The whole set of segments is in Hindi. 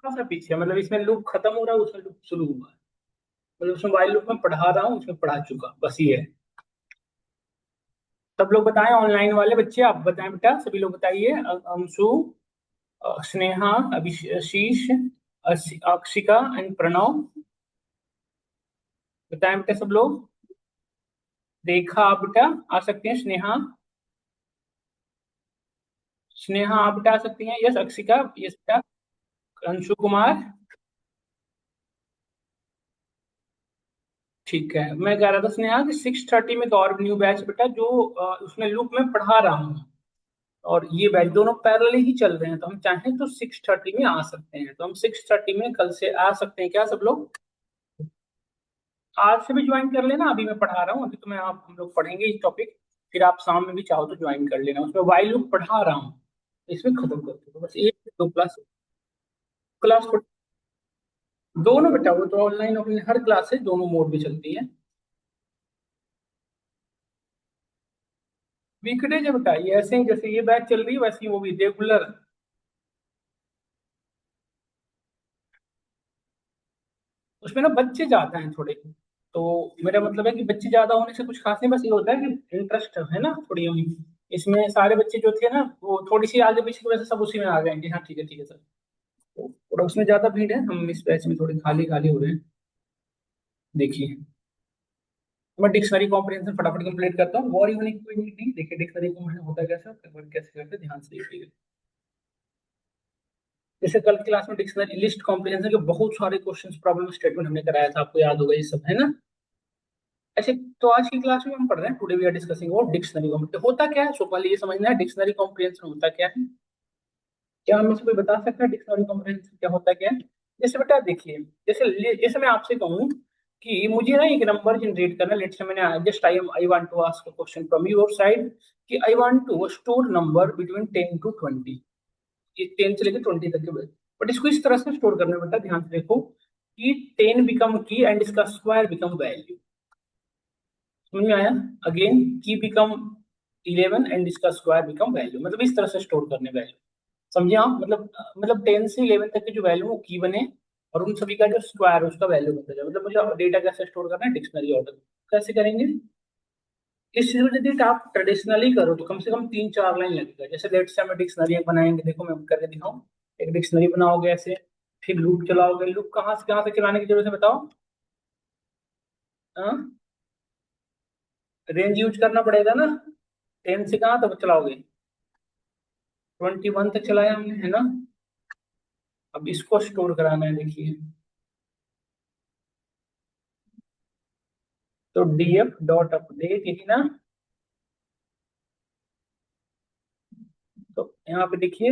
सा पीछे, मतलब इसमें लूप खत्म हो रहा है, उसमें लूप शुरू हुआ है। मतलब उसमें वाइल लूप में पढ़ा रहा हूँ, उसमें पढ़ा चुका, बस ये है। सब लोग बताएं, ऑनलाइन वाले बच्चे आप बताएं बेटा, सभी लोग बताइए। अंशु, स्नेहा, अभिशीष, अक्षिका एंड प्रणव, बताएं बेटा सब लोग। रेखा आप बेटा आ सकते हैं, स्नेहा, स्नेहा आप बेटा आ सकती हैं, यस। अक्षिका, यस बेटा। अंशु कुमार, ठीक है। मैं कह रहा था स्नेहा कि 6:30 में एक और न्यू बैच बेटा, जो उसमें लूप में पढ़ा रहा हूँ, और ये बैच दोनों पैरेलल ही चल रहे हैं, तो हम चाहें तो 6:30 में आ सकते हैं, तो हम 6:30 में कल से आ सकते हैं क्या सब लोग? आज से भी ज्वाइन कर लेना, अभी मैं पढ़ा रहा हूँ, अभी तो मैं आप हम लोग पढ़ेंगे इस टॉपिक, फिर आप शाम में भी चाहो तो ज्वाइन कर लेना, उसमें वाइल लूप पढ़ा रहा हूँ, इसमें खत्म कर दो बस, एक दो क्लास, क्लास दोनों बेटा, वो तो ऑनलाइन ऑफलाइन हर क्लास है, दोनों मोड भी चलती है। वीकडेज है बेटा, ये ऐसे ही जैसे ये बैच चल रही है वैसे ही वो भी रेगुलर। उसमें ना बच्चे ज्यादा हैं थोड़े, तो मेरा मतलब है कि बच्चे ज्यादा होने से कुछ खास नहीं, बस ये होता है कि इंटरेस्ट है ना थोड़ी हुई। इसमें सारे बच्चे जो थे ना, वो थोड़ी सी आगे पीछे की वजह से सब उसी में आ गए हैं कि हाँ ठीक है सर, तो थोड़ा उसमें ज्यादा भीड़ है, हम इस बैच में थोड़े खाली खाली हो रहे हैं। देखिए, मैं डिक्शनरी कॉम्प्रिहेंशन फटाफट कंप्लीट करता हूँ, वॉरी होने की कोई नीड नहीं। देखिए डिक्शनरी कॉम्प्रिहेंशन होता है कैसे, कैसे करते हैं, ध्यान से देखिए। जैसे कल की क्लास में डिक्शनरी लिस्ट कॉम्प्रिहेंशन के बहुत सारे क्वेश्चंस, प्रॉब्लम स्टेटमेंट हमने कराया था, आपको याद होगा ये सब, है ना? ऐसे, तो आज की क्लास में हम पढ़ रहे हैं, today we are discussing about dictionary comprehension होता क्या है। सो पहले ये समझना है डिक्शनरी कॉम्प्रिहेंशन होता क्या है। क्या हमें से कोई बता सकता है डिक्शनरी कॉम्प्रिहेंशन क्या होता क्या है? जैसे बेटा देखिए, जैसे मैं आपसे कहूँ कि मुझे ना एक नंबर जनरेट करना, लेट्स से मैंने just I want to ask a question from your side, कि I want to store number between 10 to 20, ये 10 से लेकर 20 तक के, बट इसको इस तरह से स्टोर करना बेटा, ध्यान से देखो, कि 10 बिकम की एंड इसका स्क्वायर बिकम वैल्यू। समझ में आया? अगेन, की बिकम 11 एंड इसका स्क्वायर बिकम वैल्यू, मतलब इस तरह से स्टोर करने वैल्यू। समझे आप? मतलब 10 से 11 तक के जो वैल्यू वो की बने, और उन सभी का जो स्क्वायर है उसका वैल्यू बनता जाए। मतलब मुझे डेटा कैसे स्टोर करना है, डिक्शनरी ऑर्डर कैसे करेंगे। इस चीज में यदि आप ट्रेडिशनली करो तो कम से कम 3-4 लाइन लगेगा। जैसे लेट से हमें डिक्शनरी बनाएंगे, देखो मैं करके दिखाऊं। एक डिक्शनरी बनाओगे ऐसे, फिर लूप चलाओगे, लूप कहाँ से कहाँ तक चलाने की जरूरत है बताओ? हाँ, रेंज यूज करना पड़ेगा ना। 10 से कहाँ तक चलाओगे? 21 तक चलाया हमने, है ना? अब इसको स्टोर कराना है, देखिए। तो df डॉट अपडेट, यही ना? तो यहाँ पे देखिए,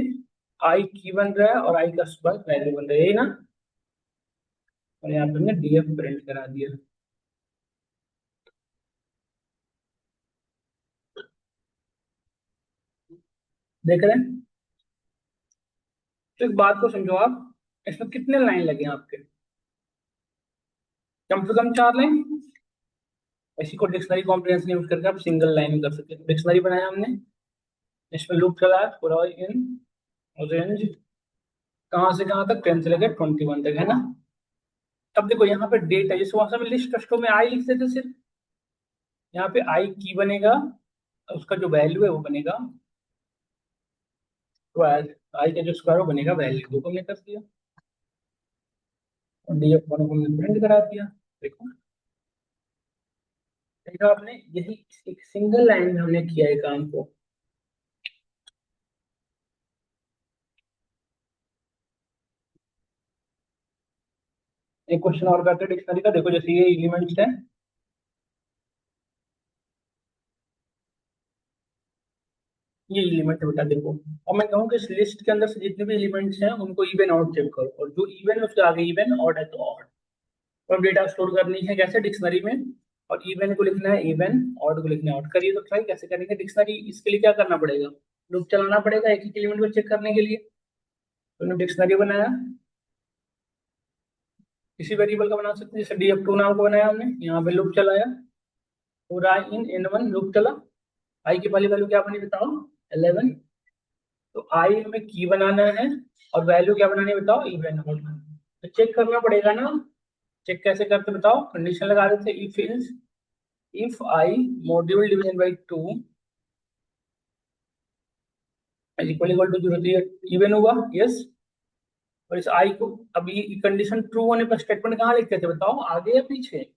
आई की बन रहा है और आई का स्क्वायर वैल्यू बन रहा है, यही ना? और यहाँ पे हमने df प्रिंट करा दिया। देख रहे हैं? तो एक बात को समझो आप, इसमें कितने लाइन लगे हैं आपके? कम से कम 4 लाइन। इसी को डिक्शनरी कॉम्प्रिहेंशन यूज करके आप सिंगल लाइन में कर सकते हैं। डिक्शनरी बनाया हमने, इसमें लूप चला है पूरा इन रेंज, कहाँ से कहाँ तक? 10 से लेकर 21 तक, है ना? अब देखो यहाँ पे डेट है, जैसे वहां से लिस्ट टेस्टों में आई लिख देते सिर्फ, यहाँ पे आई की बनेगा, उसका जो वैल्यू है वो बनेगा स्क्वायर, आई का जो स्क्वायर वो बनेगा वैल्यू, दो को हमने कर दिया, और डीएफ वन को हमने प्रिंट करा दिया। देखो, देखा आपने, यही एक सिंगल लाइन में हमने किया है काम को। एक क्वेश्चन और करते हैं डिक्शनरी का, देखो जैसे ये एलिमेंट्स है, ये एलिमेंट है बेटा देखो, और मैं कहूँ कि इस लिस्ट के अंदर से जितने भी एलिमेंट्स हैं उनको इवन आउट चेक करो, और जो इवन है उसके आगे इवन, ऑड है तो ऑड। और डेटा स्टोर करनी है कैसे डिक्शनरी में, और इवन को लिखना है इवन, ऑड को लिखना है ऑड। करिए तो ट्राई कैसे करेंगे डिक्शनरी, इसके लिए क्या करना पड़ेगा? लूप चलाना पड़ेगा एक एक एलिमेंट को चेक करने के लिए। तो डिक्शनरी बनाया, किसी वेरिएबल का बना सकते हैं, जैसे df2 नाम को बनाया हमने, यहाँ पे लूप चलाया, पूरा इन n1 लूप चला, आई की पहली वैल्यू क्या बनी बताओ? 11। तो आई हमें की बनाना है और वैल्यू क्या बनानी है बताओ, इवन नंबर। तो चेक करना पड़ेगा ना। चेक कैसे करते बताओ, कंडीशन लगा देते, if I module division by 2 equal to 0, तो इवन हुआ, यस। और इस आई को अभी कंडीशन ट्रू होने पर स्टेटमेंट कहाँ लिखते थे बताओ, आगे या पीछे?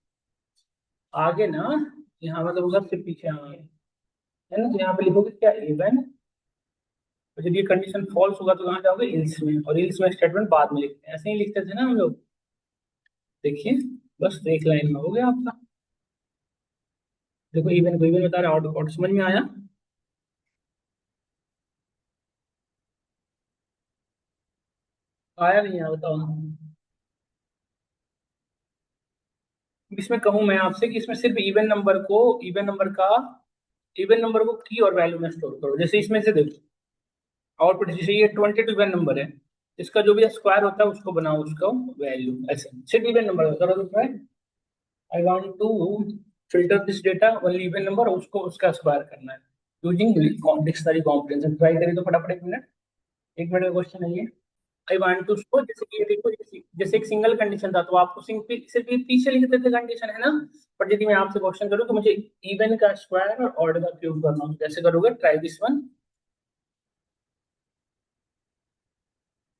आगे ना, यहाँ मतलब उधर से पीछे आगे है ना। तो यहाँ पे लिखोगे क्या, इवन। और जब ये कंडीशन फॉल्स होगा तो कहाँ जाओगे, इल्स में, और इल्स में स्टेटमेंट बाद में लिखते हैं, ऐसे ही लिखते थे ना हम लोग। देखिए, बस तो एक लाइन में हो गया आपका। देखो इवन को इवन बता रहा है, आउट आउट समझ में आया? आया नहीं आया बताओ ना। इसमें कहूँ मैं आपसे कि इसमें सिर्फ इवन नंबर को की और वैल्यू में स्टोर करो। जैसे इसमें से देखो, आउटपुट जैसे ये 22 नंबर है, इसका जो भी स्क्वायर होता है उसको बनाओ, उसका वैल्यू ऐसे सिर्फ इवन नंबर करो। तो I want to filter this data only even number, उसको उसका स्क्वायर करना है यूजिंग डिक्शनरी कॉम्प्रिहेंशन। ट्राई करिए तो फटाफट, एक मिनट का क्वेश्चन है ये। आई वांट टू उसको, जैसे कि ये देखो, जैसे एक सिंगल कंडीशन था तो आपको सिर्फ ये पीछे लिख देते कंडीशन, है ना। बट यदि मैं आपसे क्वेश्चन करूँ तो मुझे इवन का स्क्वायर और ऑड का क्यूब करना हो, तो कैसे करोगे, ट्राई दिस वन।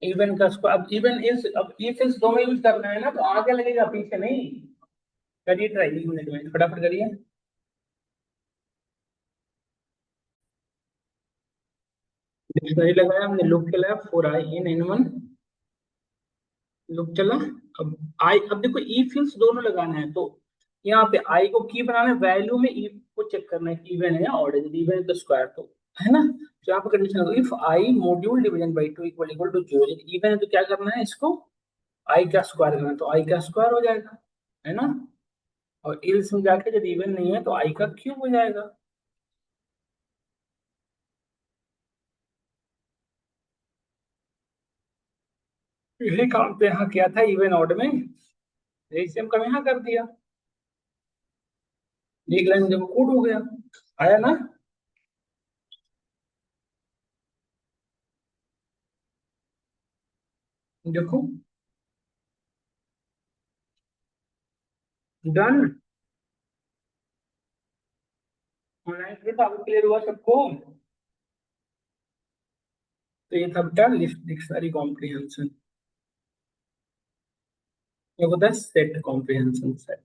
इवन का स्क्वायर, अब इवन इज, अब इफ इज दोनों यूज करना है ना, तो आगे लगेगा पीछे नहीं। करिए ट्राई, 1 मिनट में फटाफट करिए। डिक्शनरी लगाया हमने, लुक चलाया, four I in an one, look चला। अब आई, अब देखो ई फिल्स दोनों लगाना है, तो यहाँ पे आई को की बनाना है, वैल्यू में ई को चेक करना है कि इवन है या ऑड है। यदि इवन है तो स्क्वायर, तो है ना। तो यहाँ पे कंडीशन है, if I module division by 2 equal to 0, यदि इवन है तो क्या करना है, इसको आई का स्क्वायर करना है, तो आई का स्क्वायर हो जाएगा, है ना। और इल्स में जाके यदि इवन नहीं है तो आई का क्यूब हो जाएगा। यही काम तो यहाँ किया था इवन ऑड में, यही सेम काम यहाँ कर दिया। एक लाइन जब कोड हो गया, आया ना। देखो, डन। ऑनलाइन ट्रिप आपको क्लियर हुआ सबको? तो ये था बेटा लिस्ट डिक्शनरी कॉम्प्रिहेंशन, ये होता है सेट कॉम्प्रिहेंशन सेट।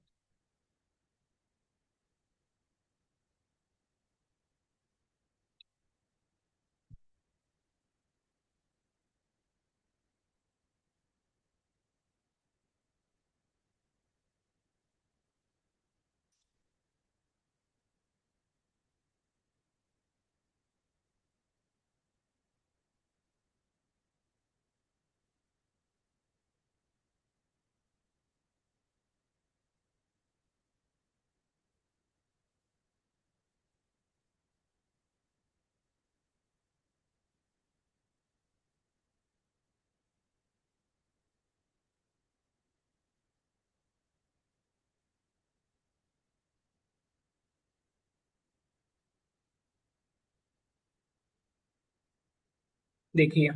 देखिए,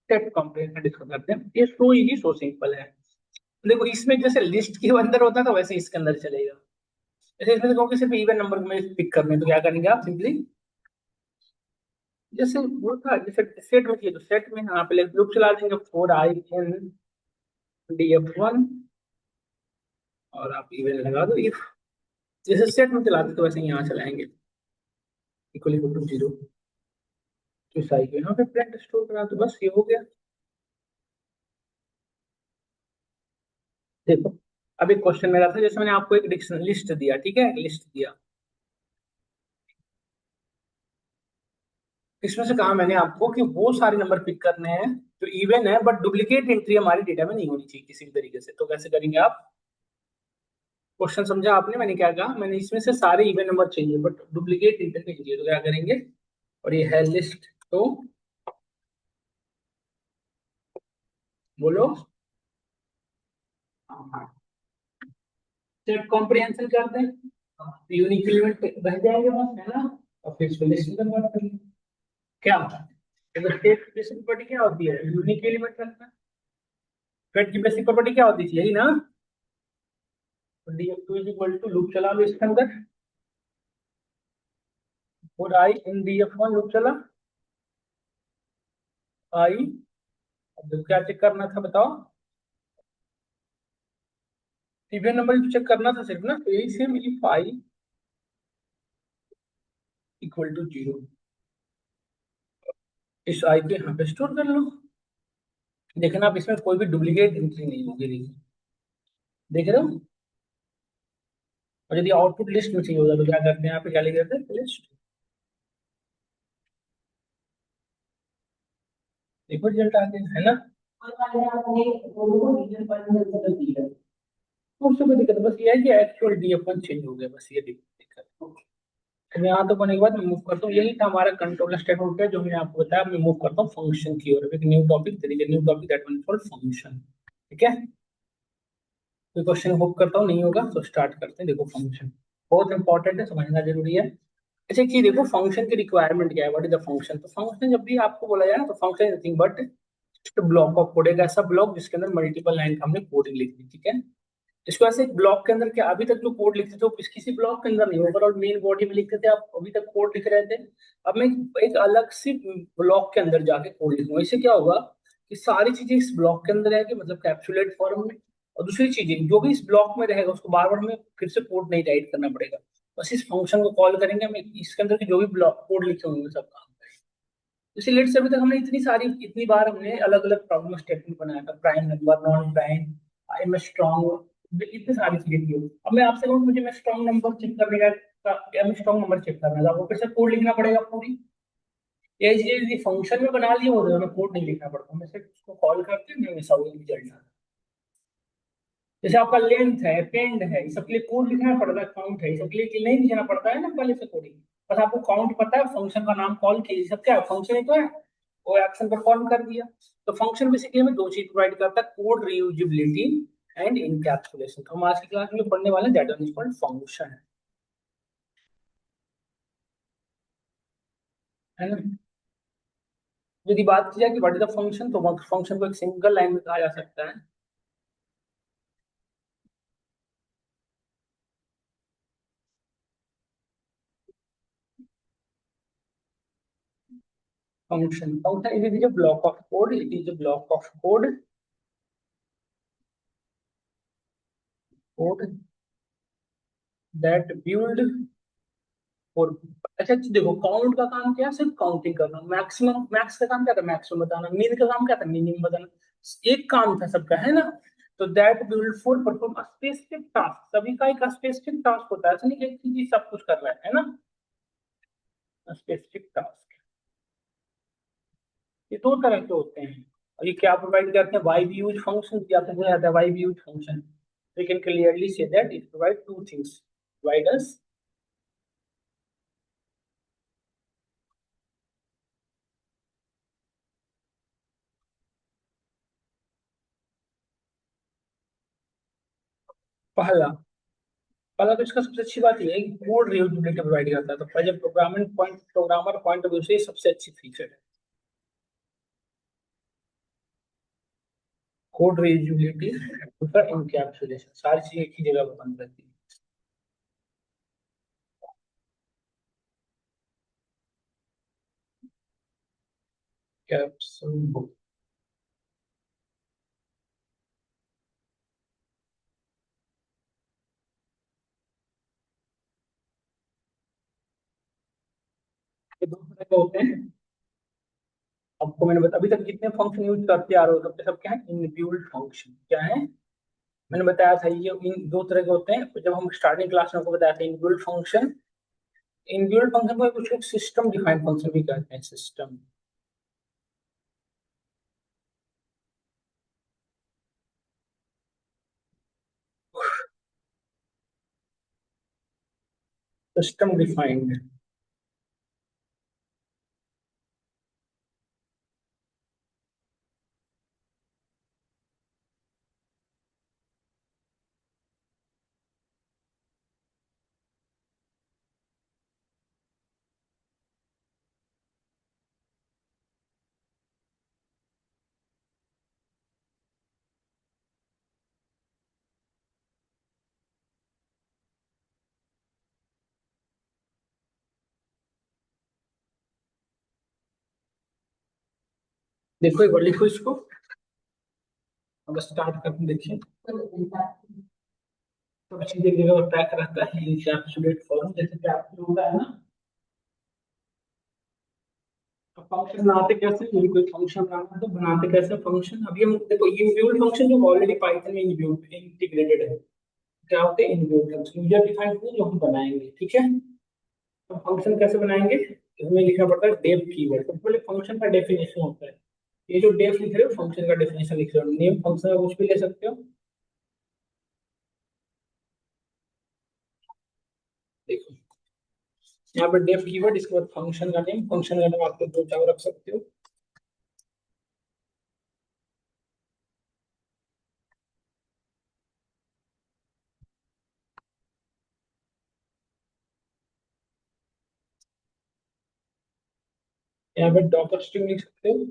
सेट कॉम्प्रिहेंशन डिस्कस करते हैं, ये सो इजी सो सिंपल है। देखो इसमें जैसे लिस्ट के अंदर होता था वैसे इसके अंदर चलेगा। जैसे इसमें देखो कि सिर्फ इवन नंबर में पिक करने हैं, तो क्या करेंगे आप सिंपली, जैसे वो था, जैसे सेट में चाहिए तो सेट में यहाँ पे लूप चला देंगे, फोर आई इन डी एफ वन, और आप इवन लगा दो इफ। जैसे सेट में चलाते तो वैसे यहाँ चलाएंगे, इक्वल इक्वल टू 0, तो साई को यहाँ पे प्रिंट स्टोर करा, तो बस ये हो गया। देखो, अब एक क्वेश्चन मेरा था, जैसे मैंने आपको एक डिक्शनरी लिस्ट दिया, ठीक है, एक लिस्ट दिया, इसमें से कहा मैंने आपको कि वो सारे नंबर पिक करने हैं जो इवन है, बट डुप्लीकेट एंट्री हमारी डेटा में नहीं होनी चाहिए किसी भी तरीके से। तो कैसे करेंगे आप, क्वेश्चन समझा आपने, मैंने क्या कहा, मैंने इसमें से सारे इवन नंबर चाहिए बट डुप्लीकेट एंट्री नहीं चाहिए, तो क्या करेंगे, और ये है लिस्ट, तो बोलो, सेट कॉम्प्रिहेंशन करते हैं, यूनिक एलिमेंट रह जाएंगे बस, है ना। और फिर इसको लिस्ट में कन्वर्ट करेंगे। क्या तो स्टेट की बेसिक प्रॉपर्टी क्या होती है? यूनिक एलिमेंट रखना। स्टेट की बेसिक प्रॉपर्टी क्या होती थी? यही ना, df2 is equal to, loop चला लो इसके अंदर, और आई इन df1 लूप चला आई। अब देखो क्या चेक करना था बताओ, प्रीवियस नंबर चेक करना था सिर्फ ना, तो यही same if I equal to 0, इस आई को यहाँ पे स्टोर कर लो। देखना आप इसमें कोई भी डुप्लीकेट एंट्री नहीं होगी, देखिए, देख रहे हो। और यदि आउटपुट लिस्ट में चाहिए होगा तो क्या करते हैं, यहाँ पे क्या लिख देते हैं, लिस्ट। देखो रिजल्ट आ गया है ना। तो उससे कोई दिक्कत, बस ये है कि एक्चुअल डीएफ1 चेंज हो गया, बस ये दिक्कत। तो यहाँ तो होने के बाद मैं मूव करता हूँ, यही था हमारा कंट्रोलर स्टेटमेंट है जो मैंने आपको बताया। मैं मूव करता हूँ फंक्शन की ओर, एक न्यू टॉपिक तरीके, new topic that one is called function. ठीक है, कोई क्वेश्चन होप करता हूँ नहीं होगा, तो स्टार्ट करते हैं। देखो फंक्शन बहुत इंपॉर्टेंट है, समझना जरूरी है। अच्छा एक चीज देखो, फंक्शन की रिक्वायरमेंट क्या है, व्हाट इज द फंक्शन। तो फंक्शन जब भी आपको बोला जाए ना, तो function is nothing but block of code, एक ऐसा ब्लॉक जिसके अंदर मल्टीपल लाइन का हमने कोडिंग लिख दी। ठीक है, इसको ऐसे एक ब्लॉक के अंदर, क्या अभी तक जो कोड लिखते थे वो किसी ब्लॉक के अंदर नहीं, ओवरऑल मेन बॉडी में लिखते थे, आप अभी तक कोड लिख रहे थे। अब मैं एक अलग सी ब्लॉक के अंदर जाके कोड लिखूंगा, इससे क्या होगा कि सारी चीजें इस ब्लॉक के अंदर रहेगी, मतलब कैप्सुलेट फॉर्म में। और दूसरी चीजें जो भी इस ब्लॉक में रहेगा उसको बार बार हमें फिर से कोड नहीं राइट करना पड़ेगा, बस इस फंक्शन को कॉल करेंगे, हमें इसके अंदर की जो भी ब्लॉक कोड लिखे होंगे सब काम करेंगे। जैसे लेट से अभी तक हमने इतनी बार हमने अलग अलग प्रॉब्लम स्टेटमेंट बनाया था, prime number, non prime, I am strong, इतनी सारी चीजें थी। अब मैं आपसे कहूँ मुझे मैं स्ट्रॉन्ग नंबर चेक करने का, या मैं स्ट्रॉन्ग नंबर चेक करना है, तो आपको फिर से कोड लिखना पड़ेगा पूरी। ये चीजें फंक्शन में बना लिए होते, हमें कोड नहीं लिखना पड़ता, मैं सिर्फ उसको कॉल करते हैं, मैं सब रिजल्ट आता है। जैसे आपका लेंथ है, पेंड है, ये सबके लिए कोड लिखना पड़ता है, काउंट है, ये सबके लिए नहीं लिखना पड़ता है ना पहले से कोडिंग। बस आपको काउंट पता है, फंक्शन का नाम कॉल कीजिए, सब क्या है, फंक्शन ही तो है, वो एक्शन परफॉर्म कर दिया। तो फंक्शन बेसिकली हमें दो चीज प्रोवाइड करता है, कोड रीयूजिबिलिटी एंड इनकैप्सुलेशन। तो हम आज की क्लास में पढ़ने वाले हैं that one is called function, है ना। यदि बात की जाए कि व्हाट इज द फंक्शन, तो फंक्शन को एक सिंगल लाइन में कहा जा सकता है, function it is a block of code, it is a block of code that build और। अच्छा अच्छा, देखो काउंट का काम क्या है, सिर्फ काउंटिंग करना। मैक्सिमम, मैक्स का काम क्या था, मैक्सिमम बताना। मीन का काम क्या था, मिनिमम बताना। एक काम था सबका, है ना। तो that build for perform specific task, सभी का एक स्पेसिफिक टास्क होता है, ऐसा नहीं कि एक ही चीज सब कुछ कर रहा है ना। स्पेसिफिक टास्क, ये दो तरह के होते हैं। और ये क्या प्रोवाइड करते हैं, वाई बी यूज फंक्शन, या फिर आता है why be use function. We can clearly say that it provides two things. Provide us, पहला पहला तो इसका सबसे अच्छी बात यह है कि कोड रियूजेबिलिटी प्रोवाइड करता है। तो पहले प्रोग्रामर पॉइंट ऑफ व्यू से ये सबसे अच्छी फीचर है, कोड रियूजेबिलिटी, दूसरा इनकैप्सुलेशन, सारी चीजें एक ही जगह पर बंद रहती है। कैप्सूल, ये दो तरह के होते हैं। आपको मैंने अभी तक जितने फंक्शन यूज करते आ रहे हो सबके सब क्या है, इनबिल्ट फंक्शन क्या है। मैंने बताया था ये इन दो तरह के होते हैं, जब हम स्टार्टिंग क्लास में आपको बताया था इनबिल्ट फंक्शन। इनबिल्ट फंक्शन को कुछ लोग सिस्टम डिफाइंड फंक्शन भी कहते हैं, सिस्टम, सिस्टम डिफाइंड। देखो एक बार लिखो इसको। अब स्टार्ट करते हैं, देखिए सब चीजें एक जगह पर पैक रहता है एनकैप्सुलेट फॉर्म, जैसे कैप्सूल होता है ना। तो फंक्शन बनाते कैसे, यदि कोई फंक्शन बनाना है तो बनाते कैसे फंक्शन, अभी हम देखो इनबिल्ट फंक्शन जो ऑलरेडी पाइथन में इनबिल्ट इंटीग्रेटेड है, क्या होते हैं इनबिल्ट फंक्शन, यूजर डिफाइंड जो हम बनाएंगे, ठीक है। तो फंक्शन कैसे बनाएंगे, इसमें लिखना पड़ता है डेफ कीवर्ड। सबसे पहले फंक्शन का डेफिनेशन होता है, ये जो डेफ लिख रहे हो फंक्शन का डेफिनेशन लिख रहे हो, नेम फंक्शन का कुछ भी ले सकते हो। देखो यहाँ पे डेफ कीवर्ड, इसके बाद फंक्शन का नेम आप दो चार रख सकते हो। यहाँ पे डॉकर स्ट्रिंग लिख सकते हो।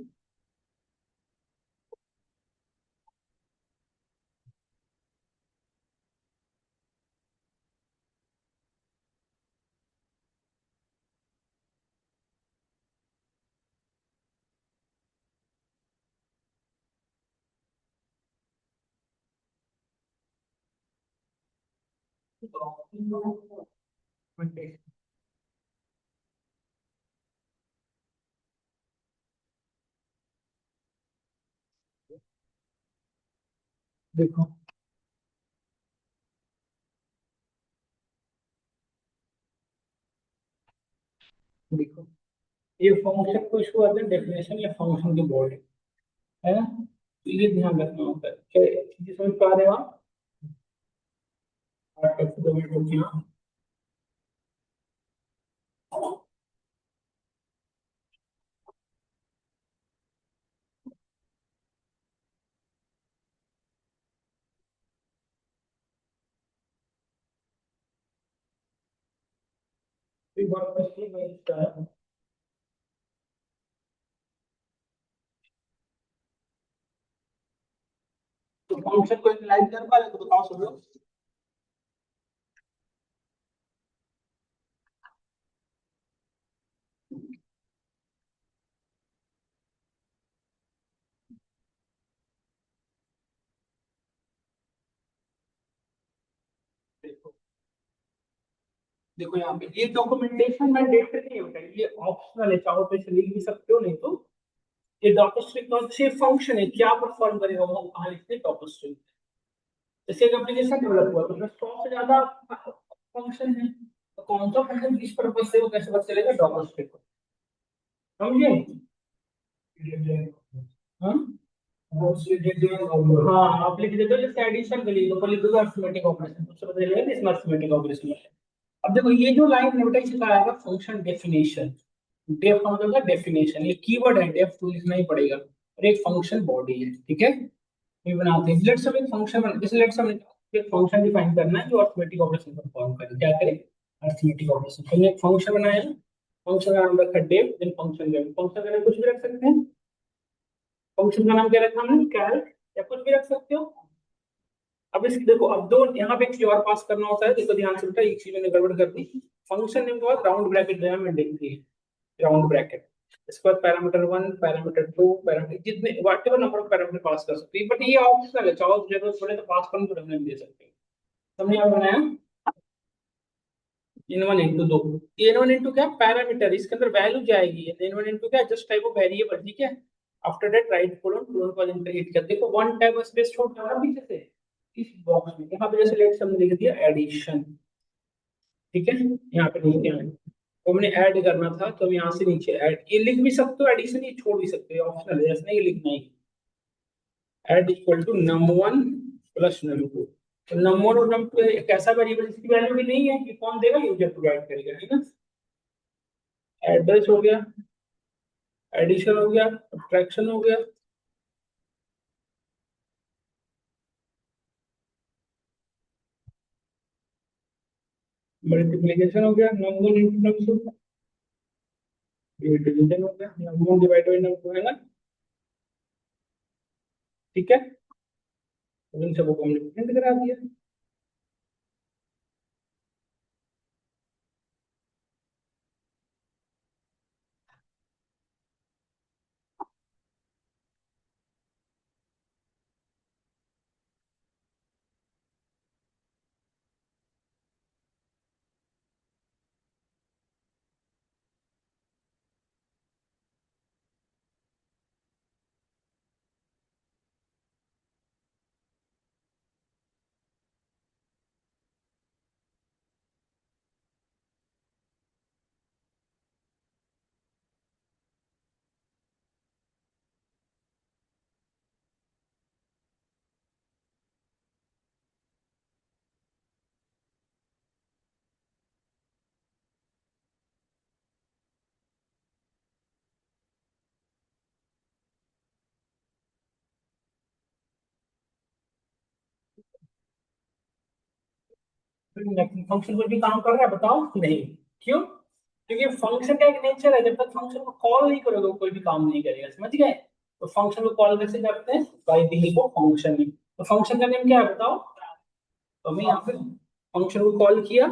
देखो देखो ये फंक्शन को इसको कहते हैं डेफिनेशन या फंक्शन की बॉडी, है ना। तो ये ध्यान रखना होता है, क्या चीजें समझ पा रहे हो आप। स्टार्ट करते 2 मिनट रुकिए हाँ। एक बार क्वेश्चन में इसका है। तो फंक्शन को इनिशियलाइज कर पा रहे हो तो बताओ सब लोग। देखो देखो यहाँ पे ये डॉक्यूमेंटेशन मैंडेटरी नहीं होता है, ये ऑप्शनल है, चाहो तो इसे लिख भी सकते हो, नहीं तो ये डॉक्यूस्ट्रिंग कौन से फंक्शन है, क्या परफॉर्म करेगा वो कहाँ लिखते हैं डॉक्यूस्ट्रिंग। जैसे एक एप्लीकेशन डेवलप हुआ तो उसमें 100 से ज्यादा फंक्शन है, तो कौन सा फंक्शन किस पर्पज से वो कैसे पता चलेगा डॉक्यूस्ट्रिंग को, समझे। हाँ हाँ आप लिख देते हो, जैसे एडिशन के लिए तो लिख दो अरिथमेटिक ऑपरेशन, उससे पता चलेगा इसमें अरिथमेटिक ऑपरेशन है। अब देखो ये जो लाइन है बेटा इसका आएगा फंक्शन डेफिनेशन। डेफ का मतलब डेफिनेशन, ये कीवर्ड है डेफ, तो लिखना ही पड़ेगा, और एक फंक्शन बॉडी है, ठीक है। ये बनाते हैं, लेट्स हम एक फंक्शन बना, जैसे लेट्स हम एक फंक्शन डिफाइन करना है जो अरिथमेटिक ऑपरेशन परफॉर्म करे, क्या करे अरिथमेटिक ऑपरेशन। तो हमने एक फंक्शन बनाया, फंक्शन का नाम रखा डेफ, देन फंक्शन का फंक्शन का नाम कुछ भी रख सकते हैं। फंक्शन का नाम क्या रखा हमने कैल, या कुछ भी रख सकते हो। अब इस देखो अब दो यहाँ पे एक चीज और पास करना होता है, देखो ध्यान से बेटा एक चीज मैंने गड़बड़ कर दी। फंक्शन नेम के बाद राउंड ब्रैकेट जो है मैंडेटरी है, राउंड ब्रैकेट। इसके बाद पैरामीटर 1 पैरामीटर 2 पैरामीटर जितने what ever number of parameter pass कर सकते हैं, बट ये ऑप्शनल है, चाहो तो जरूरत पड़े तो पास करने तो हमने दे सकते हैं। हमने यहाँ बनाया n1 इंटू 2, n1 इंटू क्या पैरामीटर, इसके अंदर वैल्यू जाएगी, n1 इंटू क्या जस्ट टाइप ऑफ वेरिएबल, ठीक है। After that right colon colon को इंटीग्रेट कर, देखो वन टाइप स्पेस छोड़ दो ना पीछे से इस बॉक्स में, यहाँ पे जैसे लेट्स हमने लिख दिया एडिशन, ठीक है। यहाँ पे नीचे आए तो हमने ऐड करना था, तो हम यहाँ से नीचे ऐड ये लिख भी सकते हो, एडिशन ये छोड़ भी सकते हो, ऑप्शनल है, ऐसा नहीं ये लिखना ही। Add equal to num1 plus num2, तो num1 और num2 एक ऐसा वेरिएबल इसकी वैल्यू भी नहीं है कि कौन देगा, यूजर प्रोवाइड करेगा, है ना। एड्रेस हो गया, एडिशन हो गया, सब्ट्रैक्शन हो गया, मल्टीप्लिकेशन हो गया, num1 इंटू num2, डिवीजन हो गया, num1 डिवाइड बाई num2, है ना, ठीक है। तो इन सबको हमने प्रिंट करा दिया। फंक्शन कुछ भी काम कर रहा है बताओ? नहीं। क्यों? क्योंकि फंक्शन का एक नेचर है, जब तक फंक्शन को कॉल नहीं करोगे कोई भी काम नहीं करेगा, समझ गए? तो फंक्शन को कॉल कैसे करते हैं? बाय दी को फंक्शन में। तो फंक्शन का नेम क्या है बताओ? तो हमें यहाँ पे फंक्शन को कॉल किया।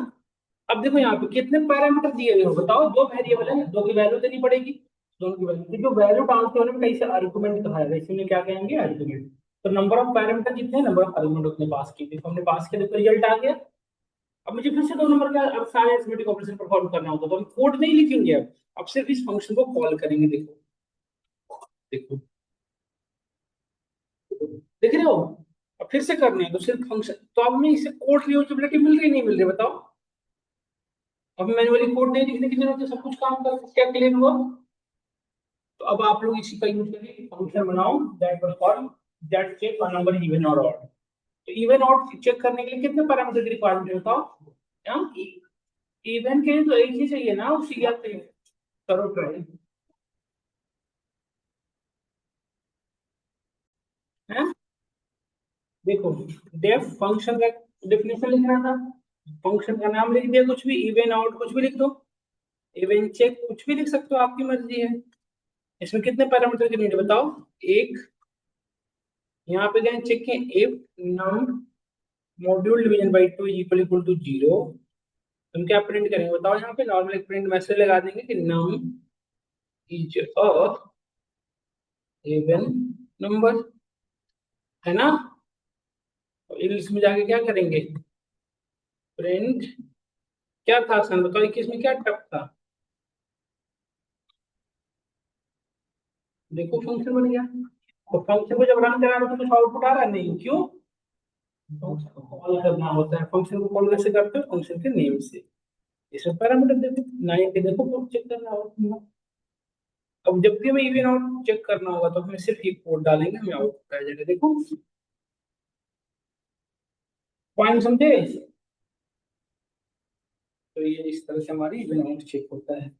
अब देखो यहाँ पे कितने पैरामीटर दिए हुए हो बताओ? दो वेरिएबल है, दो की वैल्यू देनी पड़ेगी। दोनों की वैल्यू, तो जो वैल्यू डालते होने में कहीं से आर्गुमेंट कहा है, इसीलिए क्या कहेंगे? आर्गुमेंट। तो नंबर ऑफ पैरामीटर जितने, नंबर ऑफ आर्गुमेंट उतने पास की थी, तो हमने पास किया तो रिजल्ट आ गया। अब मुझे फिर से दो नंबर का अब सारे अरिथमेटिक ऑपरेशन परफॉर्म करना होगा, तो हम कोड नहीं लिखेंगे, अब सिर्फ इस फंक्शन को कॉल करेंगे। देखो देखो देख रहे हो? अब फिर से करने हैं तो सिर्फ फंक्शन, तो अब हमें इसे कोड रियूजेबिलिटी मिल रही नहीं मिल रही बताओ? अब मैनुअली कोड नहीं लिखने की जरूरत है, सब कुछ काम कर, क्या क्लियर हुआ? तो अब आप लोग इसी का यूज करिए, फंक्शन बनाओ that was called that check for number even और ऑड। तो इवन ऑड चेक करने के लिए कितने पैरामीटर की रिक्वायरमेंट है बताओ? इवन के लिए तो एक ही चाहिए ना, उसी के आते हैं। करो ट्राई है। देखो, डेफ फंक्शन का डेफिनेशन लिखना था, फंक्शन का नाम लिख दिया, कुछ भी इवन आउट कुछ भी लिख दो, इवन चेक कुछ भी लिख सकते हो, आपकी मर्जी है। इसमें कितने पैरामीटर की नीड बताओ? एक। यहाँ पे गए चेक के if num module division by two equal equal to zero, तुम क्या प्रिंट करेंगे बताओ? यहाँ पे नॉर्मल एक प्रिंट मैसेज लगा देंगे कि num is a even number, है ना? इंग्लिश में जाके क्या करेंगे? प्रिंट। क्या था आसान बताओ, 21 में क्या टफ था? देखो फंक्शन बन गया। तो फंक्शन को जब रन करा तो कुछ आउटपुट आ रहा है? नहीं। क्यों? फंक्शन को कॉल करना होता है। फंक्शन को कॉल कैसे करते हो? फंक्शन के नेम से। इसमें पैरामीटर देखो, 9 के देखो, कोड चेक करना होगा। अब जब भी हमें इवन आउट चेक करना होगा तो हमें सिर्फ ये कोड डालेंगे, हमें आउटपुट आ जाएगा। देखो पॉइंट समझे? तो ये इस तरह से हमारी इवन आउट चेक होता है।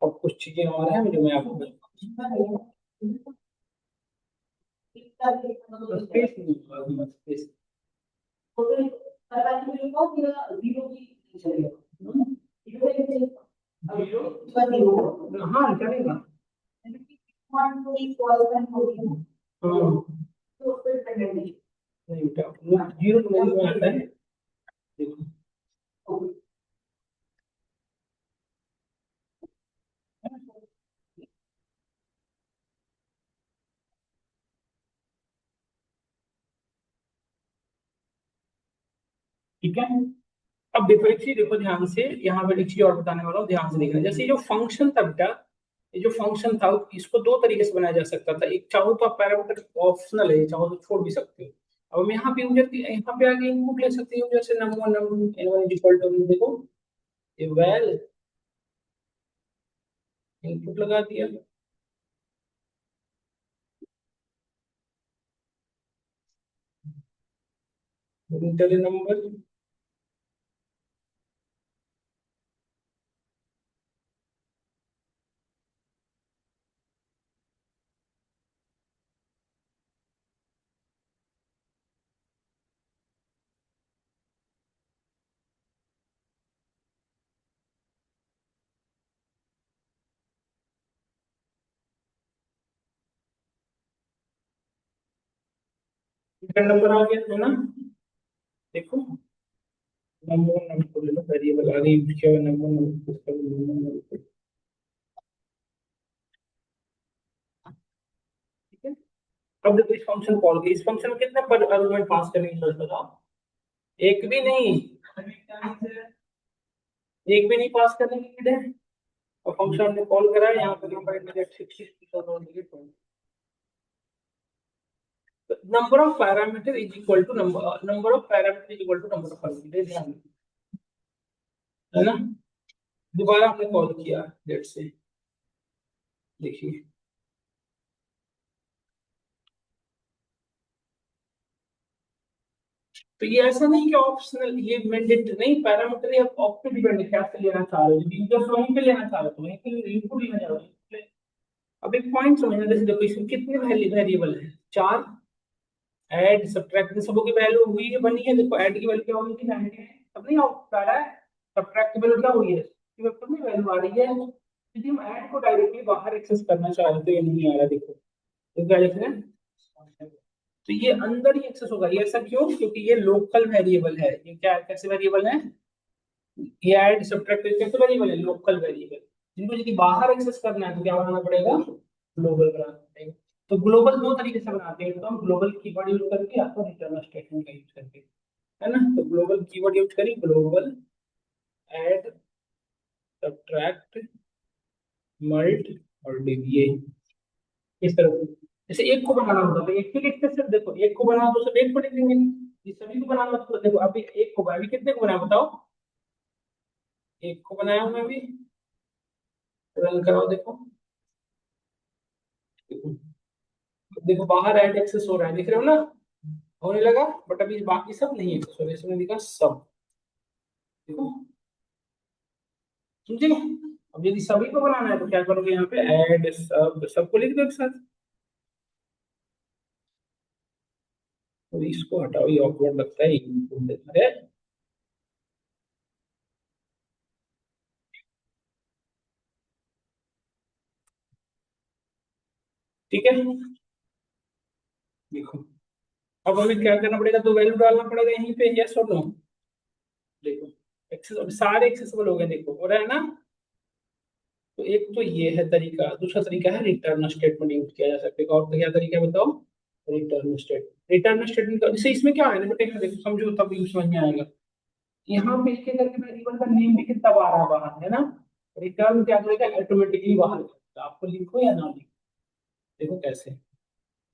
और कुछ चीजें और हैं जो मैं आपको स्पेस नहीं होगा, स्पेस हाँ चलेगा। हाँ नहीं बेटा, जीरो टू में आता है। देखो ठीक है। अब देखो एक चीज देखो ध्यान से, यहाँ पे एक चीज और बताने वाला हूँ, ध्यान से देखना। जैसे ये जो फंक्शन था बेटा, ये जो फंक्शन था इसको दो तरीके से बनाया जा सकता था। एक चाहो तो आप पैरामीटर ऑप्शनल है, चाहो तो छोड़ भी सकते हो। अब हम यहाँ पे यूजर यहाँ पे आगे इनपुट ले सकते हो, जैसे नम1 n1 इज इक्वल टू, देखो ये वेल इनपुट लगा दिया। इंटर नंबर, इंटर नंबर आ गया है ना? देखो नंबर नंबर ले लो, वेरिएबल आगे यूज किया हुआ नंबर नंबर, ठीक है। अब देखो इस फंक्शन कॉल की, इस फंक्शन में कितने पर आर्गुमेंट पास करने की जरूरत बताओ? एक भी नहीं, एक भी नहीं पास करने की नीड है। और फंक्शन हमने कॉल करा है, यहाँ पे number immediate 60 number of parameter is equal to number of parameter is equal to number of parameter, ध्यान है ना? दोबारा हमने कॉल किया लेट से, देखिए तो ये ऐसा नहीं कि ऑप्शनल, ये मैंडेटरी नहीं, पैरामीटर ये आप पे डिपेंड है क्या से लेना चाह रहे हो। यदि यूजर वहीं पे लेना चाह रहे हो तो वहीं पे इनपुट लेना चाह रहे हो। अब एक पॉइंट समझना, जैसे देखो इसमें कितने वेरिएबल है? चार। ऐड सब्ट्रैक्ट सबों की वैल्यू हुई है, बनी है। देखो ऐड की वैल्यू क्या होगी? 90 है। अब नहीं आ रहा है, सब्ट्रैक्टेबल क्या हुई है, वेक्टर में वैल्यू आ रही है। यदि हम ऐड को डायरेक्टली बाहर एक्सेस करना चाहते तो ये नहीं आ रहा, देखो तो क्या लिख रहे हैं, तो ये अंदर ही एक्सेस होगा। ये ऐसा क्यों, क्योंकि ये लोकल वेरिएबल है। ये क्या कैसे वेरिएबल है, ये ऐड सब्ट्रैक्ट कैसे वेरिएबल है, लोकल वेरिएबल। जिनको यदि बाहर एक्सेस करना है तो क्या बनाना पड़ेगा, ग्लोबल बनाना पड़ेगा। तो ग्लोबल दो तरीके से बनाते हैं, तो हम ग्लोबल कीवर्ड यूज करके या तो रिटर्न स्टेटमेंट का यूज करके, है ना। तो ग्लोबल कीवर्ड यूज करें, ग्लोबल ऐड सब्ट्रैक्ट मल्ट और डिव, ये इस तरह से। जैसे एक को बनाना होता है तो एक ही लिखते हैं, सिर्फ देखो एक को बनाओ तो सिर्फ एक को लिख देंगे। ये सभी को बनाना होता है तो देखो अभी एक को, अभी कितने को बनाया बताओ, एक को बनाया हूं मैं अभी, रन कराओ देखो, देखो देखो बाहर ऐड एक्सेस हो रहा है, दिख रहे हो ना, होने लगा। बट अभी बाकी सब नहीं एक्सेस हो रहा है, इसमें लिखा सब, देखो समझे। अब यदि सभी को बनाना है तो क्या करोगे, यहाँ पे ऐड सब, सबको लिख दो एक साथ। तो इसको हटाओ, ये ऑकवर्ड लगता है, अरे ठीक है। देखो अब हमें क्या करना पड़ेगा, तो वैल्यू डालना पड़ेगा यहीं पे, यस और नो। देखो एक्सेस, अब सारे एक्सेसिबल हो गए, देखो हो रहा है ना। तो एक तो ये है तरीका, दूसरा तरीका है रिटर्न स्टेटमेंट यूज किया जा सकता है। और तो क्या तरीका है बताओ, रिटर्न स्टेटमेंट। रिटर्न स्टेटमेंट का जैसे इसमें क्या है ना बेटा, देखो समझो तब यूज समझ में आएगा। यहाँ पे इसके करके वेरिएबल का नेम भी कितना आ रहा है बाहर, है ना। रिटर्न क्या करेगा, ऑटोमेटिकली बाहर जाएगा। आपको लिखो या ना लिखो, देखो कैसे।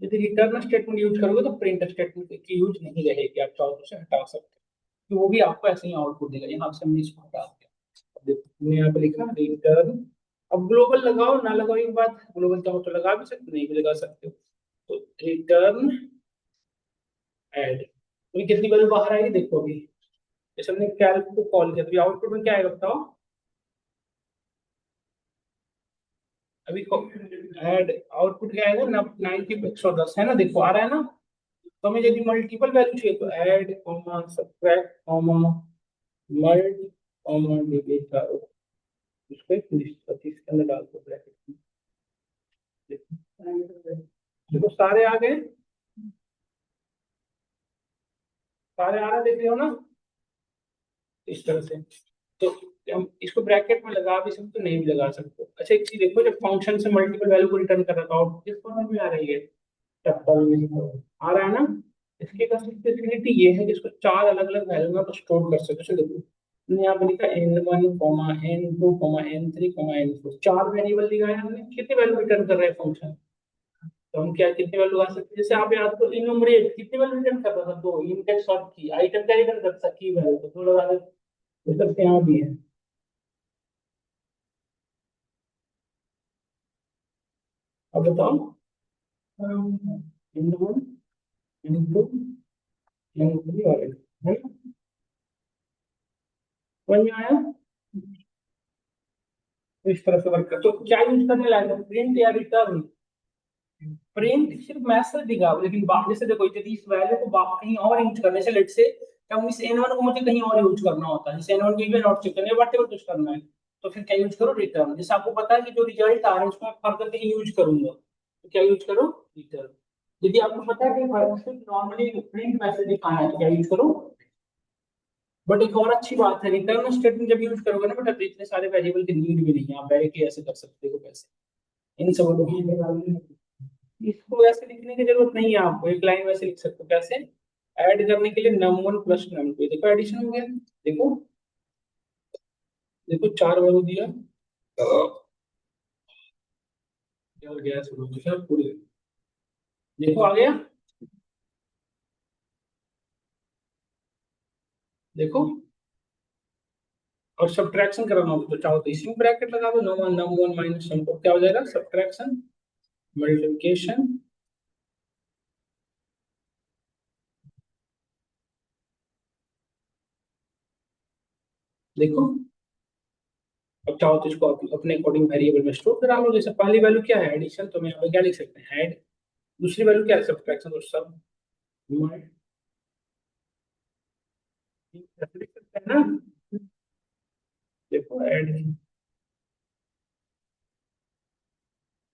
यदि रिटर्न स्टेटमेंट यूज करोगे तो प्रिंट स्टेटमेंट की यूज नहीं रहेगी, आप चाहो तो उसे हटा सकते हो, तो वो भी आपको ऐसे ही आउटपुट देगा। यहाँ से हमने इसको हटा दिया, अब देखो हमने यहाँ पे लिखा रिटर्न। अब ग्लोबल लगाओ ना लगाओ एक बात, ग्लोबल चाहो तो लगा भी सकते हो, नहीं भी लगा सकते हो। तो रिटर्न ऐड, तो कितनी वैल्यू बाहर आएगी देखो अभी, जैसे हमने कैल्क को कॉल किया तो आउटपुट में क्या आएगा बताओ, अभी ऐड आउटपुट क्या आएगा, 90 110 है ना, देखो आ रहा है ना। तो हमें यदि मल्टीपल वैल्यू चाहिए तो add comma subtract comma mult comma delete करो, उसको एक 30 के अंदर डाल दो ब्रैकेट में। देखो देखो सारे आ गए, सारे आ रहे देख रहे हो ना, इस तरह से। तो हम इसको ब्रैकेट में लगा भी सकते हो, नहीं भी लगा सकते हो। अच्छा एक चीज देखो, जब फंक्शन से मल्टीपल वैल्यू को रिटर्न कर रहा था आउटपुट किस फॉर्मेट में आ रही है, टप्पल में आ रहा है ना। इसकी स्पेसिफिसिटी ये है कि इसको चार अलग अलग वैल्यू में आप स्टोर कर सकते हो। देखो हमने यहाँ पे लिखा n1 comma n2 comma n3 comma n4, चार वेरिएबल दिया है हमने, कितने वैल्यू रिटर्न कर रहे हैं फंक्शन। तो हम क्या कितने वैल्यू लगा सकते हैं, जैसे आप याद करो इनुमरेट कितने वैल्यू रिटर्न कर रहा था, दो, इंडेक्स और की, आइटम क्या रिटर्न कर सकता, की वैल्यू, तो दो लगा दे, ये सब यहाँ भी है। अब बताओ n1 n2 n3 और n, है ना, समझ में आया। तो इस तरह से वर्क कर, तो क्या यूज करने लायक, प्रिंट या रिटर्न। प्रिंट सिर्फ मैसेज दिखा, लेकिन बाकी से देखो यदि इस वैल्यू को कहीं और यूज करने से, लेट से हम इस एन वन को मुझे कहीं और यूज करना होता है, जैसे एन वन को नॉट चेक करने वट यूज करना है, तो फिर क्या यूज करो, रिटर्न। जैसे आपको पता है कि जो रिजल्ट आ रहा है उसको मैं फर्दर कहीं यूज करूंगा, तो क्या यूज करो, रिटर्न। यदि आपको पता है कि सिर्फ नॉर्मली प्रिंट मैसेज दिखाना है तो क्या यूज करो। बट एक और अच्छी बात है, रिटर्न स्टेटमेंट जब यूज करोगे ना बेटा, तो इतने सारे वेरिएबल की नीड भी नहीं है, आप डायरेक्टली ऐसे कर सकते हो कैसे, इन सब को इसको वैसे लिखने की जरूरत नहीं है, आपको एक लाइन वैसे लिख सकते हो कैसे, ऐड करने के लिए num1 प्लस num2, देखो एडिशन हो गया, देखो देखो चार वैल्यू दिया, क्या हो गया सॉल्यूशन पूरी, देखो आ गया, देखो। और सब्ट्रैक्शन कराना हो तो चाहो तो इसी में ब्रैकेट लगा दो, num1 माइनस num2, क्या हो जाएगा, सब्ट्रैक्शन मल्टीप्लिकेशन, देखो। अब चाहो तो इसको अपने अकॉर्डिंग वेरिएबल में स्टोर करा लो, जैसे पहली वैल्यू क्या है एडिशन, तो मैं यहाँ पे क्या लिख सकते हैं ऐड, दूसरी वैल्यू क्या है सब्ट्रैक्शन, तो सब है ना। देखो ऐड,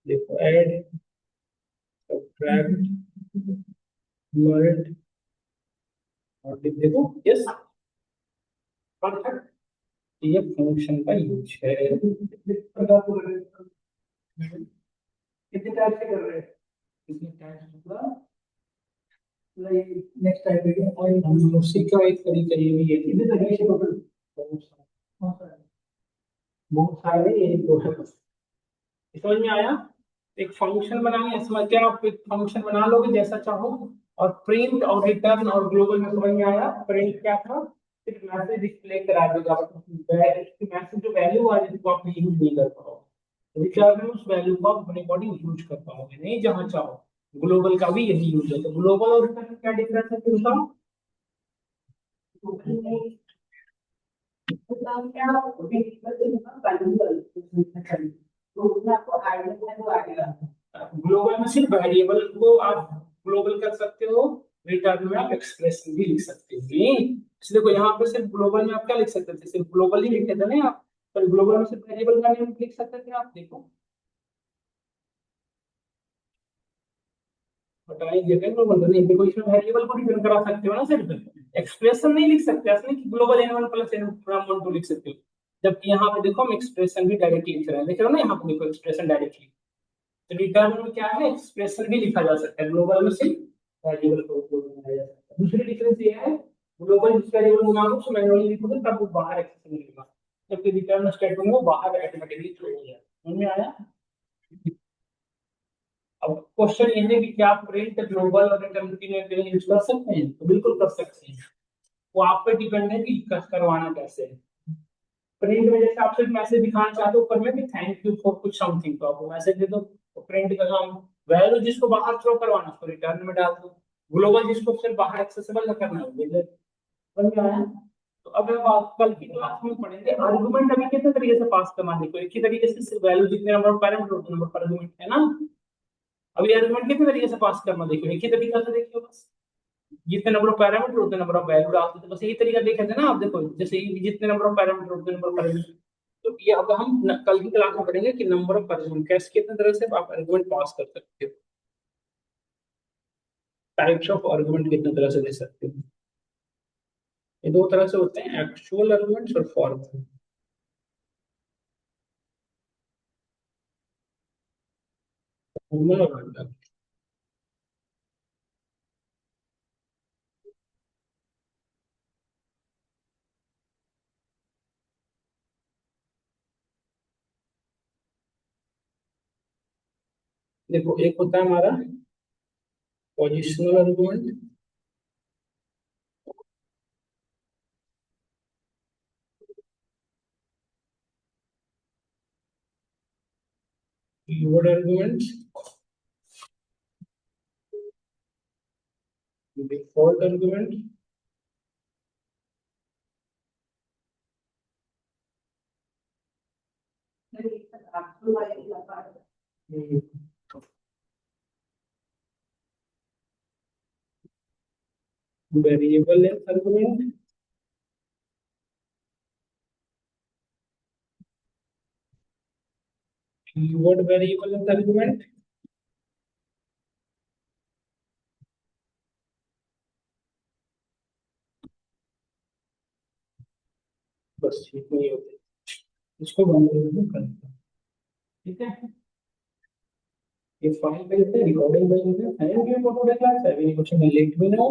देखो ऐड, सब्ट्रैक्ट, मल्ट और देखो यस, परफेक्ट। ये फंक्शन का यूज है। कितने टाइप से कर रहे हैं, कितने टाइप मतलब नेक्स्ट टाइप है और उसी का एक तरीका ये भी है, कितने तरीके से टोटल बहुत सारे, ये दो है बस। समझ में आया। एक फंक्शन बनाएंगे, समझ के आप एक फंक्शन बना लोगे जैसा चाहो, और प्रिंट और रिटर्न और ग्लोबल में समझ में आया। प्रिंट क्या था, सिर्फ मैसेज डिस्प्ले करा देगा, मैसेज जो वैल्यू आ रही है वो आप यूज नहीं कर पाओगे। रिटर्न में उस वैल्यू को आप अपने बॉडी यूज कर पाओगे नहीं जहां चाहो। ग्लोबल का भी यही यूज है। तो ग्लोबल और रिटर्न में क्या डिफरेंस है फिर बताओ। ग्लोबल में सिर्फ वेरिएबल को आप ग्लोबल कर सकते हो, रिटर्न में आप एक्सप्रेशन भी लिख सकते हो। इसलिए को यहाँ पे सिर्फ ग्लोबल में आप क्या लिख सकते थे, सिर्फ ग्लोबल ही लिखे थे ना आप। पर ग्लोबल में सिर्फ वेरिएबल का नेम लिख सकते थे आप। देखो बताएंगे क्या ग्लोबल नहीं, देखो इसमें वेरिएबल को रिटर्न करा सकते हो ना, सिर्फ एक्सप्रेशन नहीं लिख सकते। ऐसा नहीं कि ग्लोबल n1 प्लस n2 लिख सकते हो। जबकि यहाँ पे देखो हम एक्सप्रेशन भी डायरेक्टली लिख रहे हैं, देख रहे हो ना, यहाँ पे देखो एक्सप्रेशन डायरेक्टली। तो रिटर्न में क्या है, एक्सप्रेशन भी लिखा जा सकता है, ग्लोबल में सिर्फ वेरिएबल को उपयोग में लाया जा सकता है। दूसरी डिफरेंस ये है, ग्लोबल जिस वेरिएबल को मांगो उसको मैन्युअली लिखोगे तब वो बाहर एक्सेस मिलेगा, जबकि रिटर्न स्टेटमेंट में वो बाहर ऑटोमेटिकली छोड़ दिया। समझ में आया। अब क्वेश्चन ये है कि क्या आप प्रिंट ग्लोबल और रिटर्न के लिए यूज कर सकते हैं, तो बिल्कुल कर सकते हैं। वो आप पे डिपेंड है कि करवाना कैसे है। प्रिंट में जैसे आप सिर्फ मैसेज दिखाना चाहते हो ऊपर में कि थैंक यू फॉर कुछ समथिंग, तो आपको मैसेज दे दो। तो प्रिंट का काम, वैल्यू जिसको बाहर थ्रो करवाना उसको रिटर्न में डाल दो। ग्लोबल जिसको सिर्फ बाहर एक्सेसिबल न करना है वो समझ में आया। तो अब हम कल की क्लास में पढ़ेंगे आर्गुमेंट। अभी कितने तरीके से पास करना, देखो एक ही तरीके से सिर्फ वैल्यू जितने नंबर ऑफ पैरामीटर उतने नंबर पर आर्गुमेंट है ना। अभी आर्गुमेंट कितने तरीके से पास करना, देखो एक ही तरीका से देखियो बस। जितने नंबर ऑफ पैरामीटर उतने नंबर ऑफ वैल्यू डालते थे, बस यही तरीका देखे थे ना आप। देखो जैसे जितने नंबर ऑफ पैरामीटर उतने नंबर ऑफ पैरामीटर। तो ये अब हम कल की क्लास में पढ़ेंगे कि नंबर ऑफ आर्गुमेंट कैसे, कितने तरह से आप आर्गुमेंट पास कर सकते हो, टाइप्स ऑफ आर्गुमेंट कितने तरह से दे सकते हो। ये दो तरह से होते हैं, एक्चुअल आर्गुमेंट्स और फॉर्मल। फॉर्मल और रैंडम। देखो एक होता है हमारा positional argument, keyword arguments, default argument, variable length argument, keyword variable length argument, बस ठीक नहीं होते, इसको बंद कर दो। ठीक है, ये फाइल भेजते हैं, रिकॉर्डिंग भेजते हैं। Thank you for today class, have any question let me know.